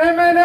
MNA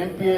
MPA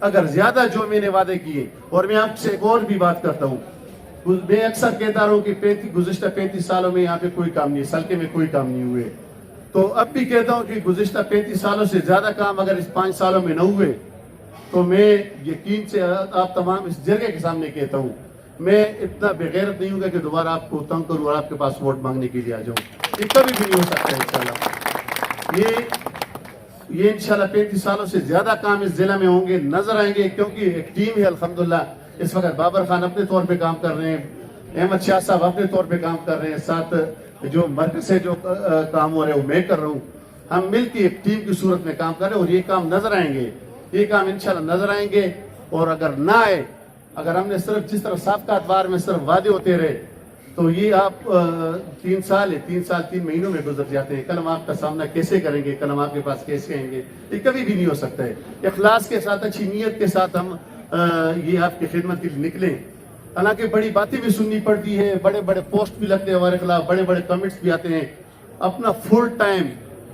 اگر زیادہ جو میں نے وعدے کیے. اور میں آپ سے ایک اور بھی بات کرتا ہوں, میں اکثر کہتا رہا ہوں کہ گزشتہ 35 سالوں میں یہاں پہ کوئی کام نہیں, سلکے میں کوئی کام نہیں ہوئے. تو اب بھی کہتا ہوں کہ گزشتہ 35 سالوں سے زیادہ کام اگر اس 5 سالوں میں نہ ہوئے تو میں یقین سے آپ تمام اس جرگے کے سامنے کہتا ہوں, میں اتنا بغیرت نہیں ہوں گا کہ دوبارہ آپ کو تنگ کروں اور آپ کے پاس ووٹ مانگنے کے لیے آ جاؤں. یہ کبھی بھی نہیں ہو سکتا ہے انشاءاللہ. یہ انشاءاللہ 35 سالوں سے زیادہ کام اس ضلع میں ہوں گے, نظر آئیں گے, کیونکہ ایک ٹیم ہے الحمدللہ. اس وقت بابر خان اپنے طور پہ کام کر رہے ہیں, احمد شاہ صاحب اپنے طور پہ کام کر رہے ہیں, ساتھ جو مرکز سے جو کام ہو رہے ہیں وہ میں کر رہا ہوں. ہم مل کے ایک ٹیم کی صورت میں کام کر رہے ہیں اور یہ کام نظر آئیں گے, یہ کام انشاءاللہ نظر آئیں گے. اور اگر نہ آئے, اگر ہم نے صرف جس طرح سابقہ اتوار میں صرف وعدے ہوتے رہے تو یہ آپ 3 سال 3 مہینوں میں گزر جاتے ہیں. کل ہم آپ کا سامنا کیسے کریں گے, کل ہم آپ کے پاس کیسے آئیں گے, یہ کبھی بھی نہیں ہو سکتا ہے. اخلاص کے ساتھ, اچھی نیت کے ساتھ ہم یہ آپ کی خدمت کے لیے نکلیں. حالانکہ بڑی باتیں بھی سننی پڑتی ہے, بڑے بڑے پوسٹ بھی لگتے ہیں ہمارے خلاف, بڑے بڑے کمنٹس بھی آتے ہیں. اپنا فل ٹائم,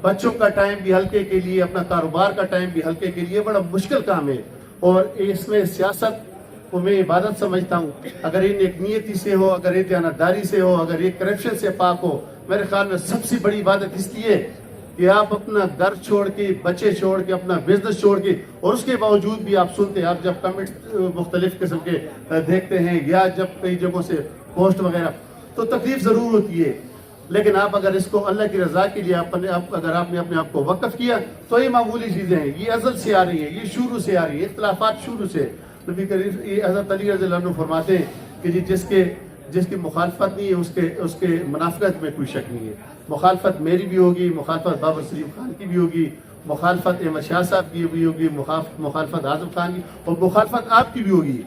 بچوں کا ٹائم بھی ہلکے کے لیے, اپنا کاروبار کا ٹائم بھی ہلکے کے لیے, بڑا مشکل کام ہے. اور اس میں سیاست کو میں عبادت سمجھتا ہوں. اگر یہ نیک نیتی سے ہو, اگر یہ دیانتداری سے ہو, اگر یہ کرپشن سے پاک ہو, میرے خیال میں سب سے بڑی عبادت اس لیے کہ آپ اپنا گھر چھوڑ کے, بچے چھوڑ کے, اپنا بزنس چھوڑ کے, اور اس کے باوجود بھی آپ سنتے ہیں, آپ جب کمنٹس مختلف قسم کے دیکھتے ہیں یا جب کئی جگہوں سے پوسٹ وغیرہ, تو تکلیف ضرور ہوتی ہے. لیکن آپ اگر اس کو اللہ کی رضا کے لیے اگر آپ نے اپنے آپ کو وقف کیا تو یہ معمولی چیزیں ہیں, یہ ازل سے آ رہی ہیں, یہ شروع سے آ رہی ہیں, اختلافات شروع سے. نبی کریم یہ حضرت علی رضی اللہ عنہ فرماتے ہیں کہ جس کی مخالفت نہیں ہے اس کے منافقت میں کوئی شک نہیں ہے. مخالفت میری بھی ہوگی, مخالفت بابر سلیم خان کی بھی ہوگی, مخالفت احمد شاہ صاحب کی بھی ہوگی, مخالفت اعظم خان کی, اور مخالفت آپ کی بھی ہوگی.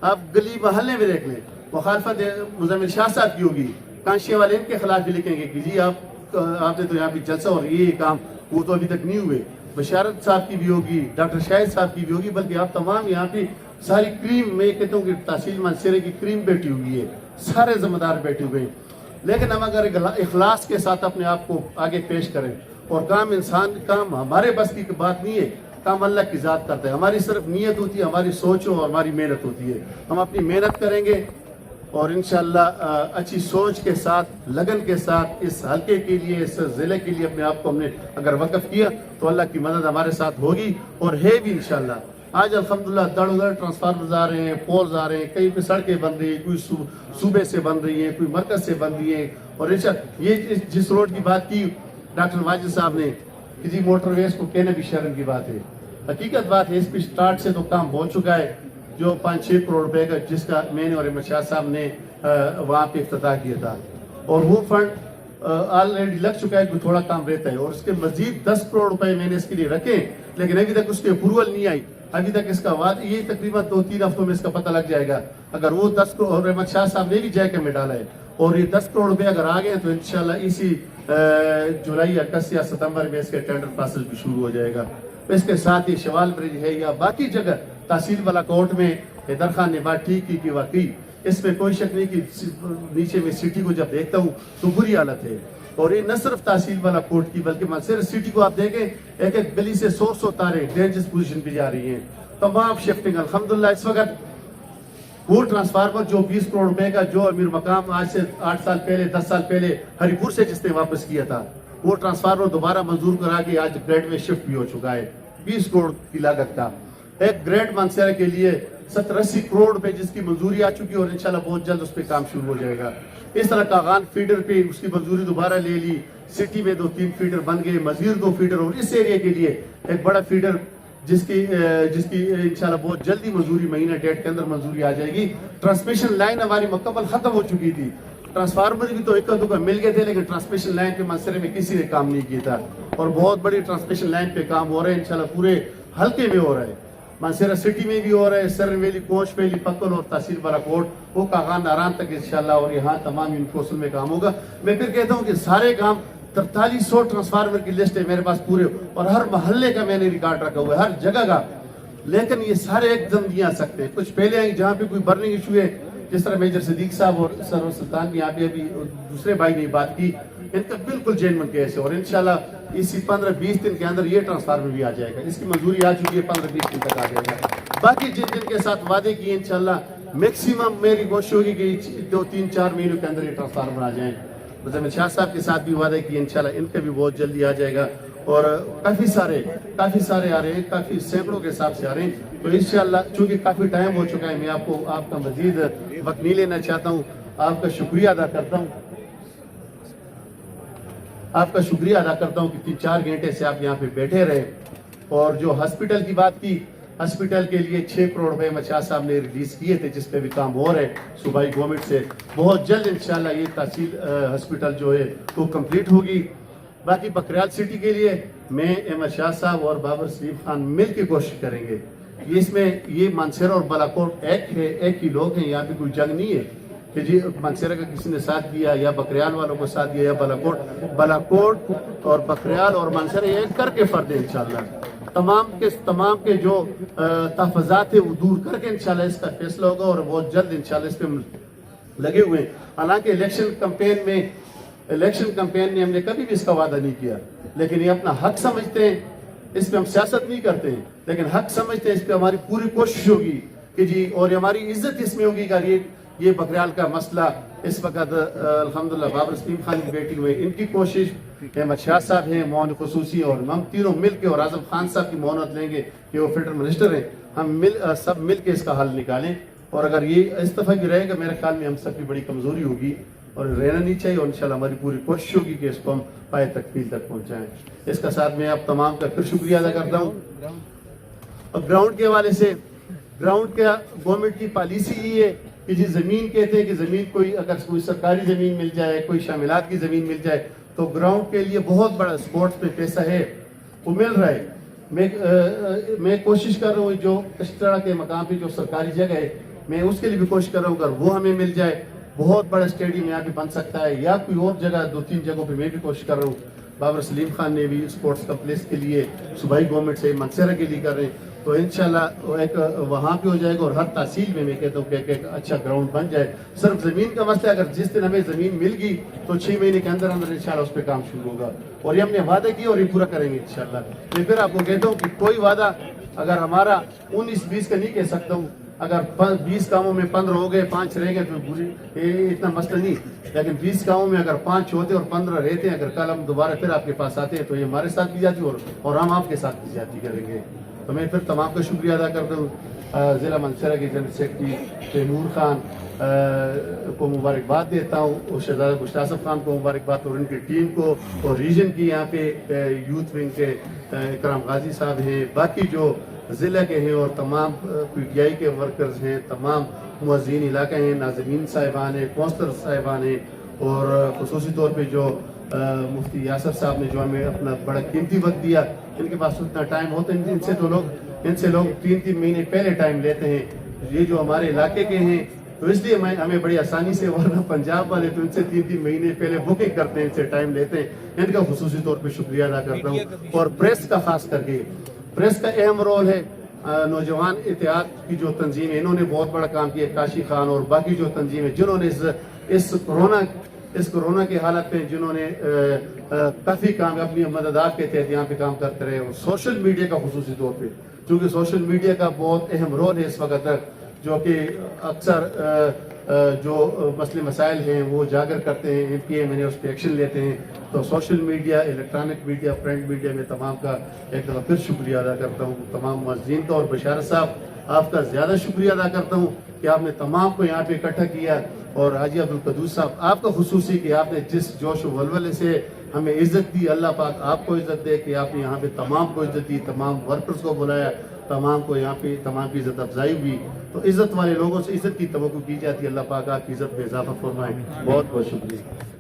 آپ گلی محلے میں دیکھ لیں, مخالفت مزمل شاہ صاحب کی ہوگی. کانشے والے ان کے خلاف بھی لکھیں گے کہ جی آپ نے تو یہاں پہ جلسہ اور یہ کام وہ تو ابھی تک نہیں ہوئے. بشارت صاحب کی بھی ہوگی, ڈاکٹر شاہد صاحب کی بھی ہوگی, بلکہ آپ تمام یہاں پہ ساری کریم, میں کہتا ہوں کہ تحصیل مانسیرے کی کریم بیٹھی ہوئی ہے, سارے ذمہ دار بیٹھے ہوئے ہیں. لیکن ہم اگر اخلاص کے ساتھ اپنے آپ کو آگے پیش کریں, اور کام ہمارے بس کی بات نہیں ہے, کام اللہ کی ذات کرتا ہے. ہماری صرف نیت ہوتی ہے, ہماری سوچ اور ہماری محنت ہوتی ہے. ہم اپنی محنت کریں گے اور انشاءاللہ اچھی سوچ کے ساتھ, لگن کے ساتھ اس حلقے کے لیے, اس ضلع کے لیے اپنے آپ کو ہم نے اگر وقف کیا تو اللہ کی مدد ہمارے ساتھ ہوگی, اور ہے بھی انشاءاللہ. آج الحمدللہ دڑ ادھر ٹرانسفارمرز آ رہے ہیں, پولز آ رہے ہیں, کئی پہ سڑکیں بن رہی ہیں, کوئی صوبے سے بن رہی ہیں, کوئی مرکز سے بن رہی ہیں. اور یہ جس روڈ کی بات کی ڈاکٹر واجد صاحب نے, کسی موٹر ویز کو کہنا بھی شرم کی بات ہے. حقیقت بات ہے, اس پہ سٹارٹ سے تو کام ہو چکا ہے, جو 5-6 کروڑ روپے کا, جس کا میں نے اور احمد شاہ صاحب نے وہاں پہ افتتاح کیا تھا. اور وہ فنڈ آلریڈی لگ چکا ہے, کوئی تھوڑا کام رہتا ہے. اور اس کے مزید 10 کروڑ روپے میں نے اس کے لیے رکھے, لیکن ابھی تک اس کی اپروول نہیں آئی. ابھی تک اس کا یہ تقریباً 2-3 ہفتوں میں اس کا پتہ لگ جائے گا. اگر وہ 10 کروڑ, اور احمد شاہ صاحب نے بھی جائکے میں ڈالا ہے, اور یہ 10 کروڑ روپے اگر آ گئے تو انشاءاللہ اسی جولائی, اگست یا ستمبر میں اس کے ٹینڈر پروسیس بھی شروع ہو جائے گا. اس کے ساتھ ہی شوال برج ہے یا باقی جگہ تحصیل والا کوٹ میں درخان نے بات ٹھیک کی کہ واقعی اس میں کوئی شک نہیں کہ نیچے میں سٹی کو جب دیکھتا ہوں تو بری حالت ہے. اور یہ نہ صرف تحصیل والا کوٹ کی بلکہ مانسیرے سٹی کو آپ دیکھیں, ایک ایک گلی سے 100 تاریں ڈینجرس پوزیشن پہ جا رہی ہیں. تمام شفٹنگ الحمدللہ اس وقت وہ ٹرانسفارمر جو 20 کروڑ روپے کا, جو امیر مقام آج سے 8 سال پہلے 10 سال پہلے ہری پور سے جس نے واپس کیا تھا, وہ ٹرانسفارمر دوبارہ منظور کرا کے آج گریڈ میں شفٹ بھی ہو چکا ہے 20 کروڑ کی لاگت کا. ایک گریڈ مانسیرے کے لیے 70-80 کروڑ روپے جس کی منظوری آ چکی ہے, اور انشاءاللہ بہت جلد اس پہ کام شروع ہو جائے گا. اس طرح کاغان فیڈر پہ اس کی منظوری دوبارہ لے لی, سٹی میں 2-3 فیڈر بن گئے, مزید 2 فیڈر, اور اس ایریا کے لیے ایک بڑا فیڈر جس کی انشاءاللہ بہت جلدی منظوری, مہینہ ڈیٹ کے اندر منظوری آ جائے گی. ٹرانسمیشن لائن ہماری مکمل ختم ہو چکی تھی, ٹرانسفارمر بھی تو ایک دو مل گئے تھے, لیکن ٹرانسمیشن لائن پہ مانسیرے میں کسی نے کام نہیں کیا تھا, اور بہت بڑی ٹرانسمیشن لائن پہ کام ہو رہا ہے انشاءاللہ, پورے حلقے میں ہو رہا ہے. مانسیرہ سٹی میں بھی ہو رہا ہے, سرن ویلی, کوچ ویلی, پکل اور تحصیل والا کوٹ, وہ کاغان ناران تک انشاءاللہ, اور یہاں تمام انفوسل میں کام ہوگا. میں پھر کہتا ہوں کہ سارے کام 4300 ٹرانسفارمر کی لسٹ ہے میرے پاس پورے, اور ہر محلے کا میں نے ریکارڈ رکھا ہوا ہے, ہر جگہ کا. لیکن یہ سارے ایک دم نہیں آ سکتے, کچھ پہلے آئیں جہاں پہ کوئی برننگ ایشو ہے, جس طرح میجر صدیق صاحب اور سرور سلطان بھی یہاں پہ ابھی دوسرے بھائی نے بات کی, ان کا بالکل جینوئن کیس ہے, اور انشاءاللہ اسی 15-20 دن کے اندر یہ ٹرانسفارمر بھی آ جائے گا. اس کی منظوری آ چکی ہے, 15-20 دن تک آ جائے گا. باقی جن جن کے ساتھ وعدے کیے انشاءاللہ میکسیمم میری کوشش ہوگی کہ 2-3-4 مہینوں کے اندر یہ ٹرانسفارمر آ جائیں. مزمل شاہ صاحب کے ساتھ بھی وعدے کیے انشاءاللہ ان کا بھی بہت جلدی آ جائے گا. اور کافی سارے آ رہے ہیں, کافی سینکڑوں کے حساب سے آ رہے ہیں. تو انشاءاللہ چونکہ کافی ٹائم ہو چکا ہے, میں آپ کا مزید وقت نہیں لینا چاہتا ہوں. آپ کا شکریہ ادا کرتا ہوں کہ 3-4 گھنٹے سے آپ یہاں پہ بیٹھے رہے. اور جو ہاسپٹل کی بات کی, ہاسپٹل کے لیے 6 کروڑ روپے مچا صاحب نے ریلیز کیے تھے, جس پہ بھی کام ہو رہے صوبائی گورنمنٹ سے. بہت جلد انشاءاللہ یہ تحصیل ہاسپٹل جو ہے وہ کمپلیٹ ہوگی. باقی بکریال سٹی کے لیے میں احمد شاہ صاحب اور بابر سلیم خان مل کے کوشش کریں گے. اس میں یہ مانسہرہ اور بالاکوٹ ایک ہی لوگ ہیں, یہاں پہ کوئی جنگ نہیں ہے کہ جی مانسہرہ کا کسی نے ساتھ دیا یا بکریال والوں کو ساتھ دیا یا بالاکوٹ اور بکریال اور مانسہرہ ایک کر کے فرد ہے انشاءاللہ. تمام کے جو تحفظات ہیں وہ دور کر کے انشاءاللہ اس کا فیصلہ ہوگا, اور بہت جلد انشاءاللہ اس پہ لگے ہوئے ہیں. حالانکہ الیکشن کمپین میں ہم نے کبھی بھی اس کا وعدہ نہیں کیا, لیکن یہ اپنا حق سمجھتے ہیں. اس پہ ہم سیاست نہیں کرتے ہیں, لیکن حق سمجھتے ہیں. اس پہ ہماری پوری کوشش ہوگی کہ جی, اور ہماری عزت اس میں ہوگی کہ یہ بکریال کا مسئلہ اس وقت الحمدللہ بابر سلیم خان کی بیٹی ہوئے, ان کی کوشش, احمد شاہ صاحب ہیں معاون خصوصی, اور ہم تینوں مل کے, اور اعظم خان صاحب کی معاونت لیں گے کہ وہ فیڈرل منسٹر ہیں, ہم سب مل کے اس کا حل نکالیں. اور اگر یہ اس دفعہ بھی رہے گا, میرے خیال میں ہم سب کی بڑی کمزوری ہوگی اور رہنا نہیں چاہیے, اور انشاءاللہ ہماری پوری کوشش ہوگی کہ اس کو ہم پائے تکمیل تک پہنچائیں. اس کا ساتھ میں آپ تمام کا پھر شکریہ ادا کرتا ہوں. اور گراؤنڈ کے حوالے سے, گراؤنڈ کا گورنمنٹ کی پالیسی یہ ہے کہ جی زمین کہتے ہیں کہ زمین اگر کوئی سرکاری زمین مل جائے, کوئی شاملات کی زمین مل جائے, تو گراؤنڈ کے لیے بہت بڑا سپورٹس پہ پیسہ ہے وہ مل رہا ہے. میں کوشش کر رہا ہوں جو کشترا کے مقام پہ جو سرکاری جگہ ہے, میں اس کے لیے بھی کوشش کر رہا ہوں اگر وہ ہمیں مل جائے, بہت بڑا اسٹیڈیم یہاں پہ بن سکتا ہے, یا کوئی اور جگہ 2-3 جگہوں پہ میں بھی کوشش کر رہا ہوں. بابر سلیم خان نے بھی اسپورٹس کمپلیکس کے لیے صوبائی گورنمنٹ سے مانسہرہ کے لیے کر رہے ہیں, تو انشاءاللہ ایک وہاں پہ ہو جائے گا. اور ہر تحصیل میں کہتا ہوں کہ ایک اچھا گراؤنڈ بن جائے. صرف زمین کا مسئلہ, اگر جس دن ہمیں زمین مل گئی تو 6 مہینے کے اندر انشاءاللہ اس پہ کام شروع ہوگا, اور یہ ہم نے وعدہ کیا اور یہ پورا کریں گے انشاءاللہ. میں پھر آپ کو کہتا ہوں کہ کوئی وعدہ اگر ہمارا 19-20 کا نہیں کہہ سکتا ہوں, اگر 20 کاموں میں 15 ہو گئے, 5 رہ گئے تو اتنا مسئلہ نہیں, لیکن 20 کاموں میں اگر 5 ہوتے اور 15 رہتے ہیں, اگر کل ہم دوبارہ پھر آپ کے پاس آتے ہیں تو یہ ہمارے ساتھ بھی جاتی اور ہم آپ کے ساتھ بھی جاتی کریں گے. تو میں پھر تمام کا شکریہ ادا کرتا ہوں. ضلع مانسہرہ کے جنرل سیکرٹری تیمور خان کو مبارکباد دیتا ہوں, اور شہزادہ گشتاسف خان کو مبارکباد, اور ان کی ٹیم کو, اور ریجن کی یہاں پہ یوتھ ونگ کے اکرام غازی صاحب ہیں, باقی جو ضلع کے ہیں, اور تمام PTI کے ورکرز ہیں, تمام موذین علاقہ ہیں, ناظمین صاحبان ہیں, کونسلر صاحبان ہیں, اور خصوصی طور پہ جو مفتی یاسر صاحب نے جو ہمیں اپنا بڑا قیمتی وقت دیا. ان کے پاس اتنا ٹائم ہوتا ہے, ان سے لوگ 3 مہینے پہلے ٹائم لیتے ہیں. یہ جو ہمارے علاقے کے ہیں تو اس لیے ہمیں بڑی آسانی سے, ورنہ پنجاب والے تو ان سے 3 مہینے پہلے بکنگ کرتے ہیں, ان سے ٹائم لیتے ہیں. ان کا خصوصی طور پہ شکریہ ادا کرتا ہوں. اور پریس کا خاص کر کے, پریس کا اہم رول ہے. نوجوان اتحاد کی جو تنظیم ہے, انہوں نے بہت بڑا کام کیا, کاشی خان اور باقی جو تنظیمیں جنہوں نے اس کرونا کے حالت پہ جنہوں نے کافی کام اپنی مددات کے تحت یہاں پہ کام کرتے رہے. اور سوشل میڈیا کا خصوصی طور پہ, چونکہ سوشل میڈیا کا بہت اہم رول ہے اس وقت, جو کہ اکثر جو مسئلے مسائل ہیں وہ اجاگر کرتے ہیں, MPA اس پہ ایکشن لیتے ہیں. تو social media, electronic media, print media میں تمام کا ایک دفعہ پھر شکریہ ادا کرتا ہوں. تمام معززین کا, اور بشارت صاحب آپ کا زیادہ شکریہ ادا کرتا ہوں کہ آپ نے تمام کو یہاں پہ اکٹھا کیا. اور حاجی عبدالقدوس صاحب آپ کا خصوصی کہ آپ نے جس جوش و ولولے سے ہمیں عزت دی, اللہ پاک آپ کو عزت دے کہ آپ نے یہاں پہ تمام کو عزت دی, تمام ورکرز کو بلایا, تمام کو یہاں پہ تمام کی عزت افزائی ہوئی. تو عزت والے لوگوں سے عزت کی توقع کی جاتی ہے. اللہ پاک آپ کی عزت میں اضافہ فرمائے. بہت بہت شکریہ.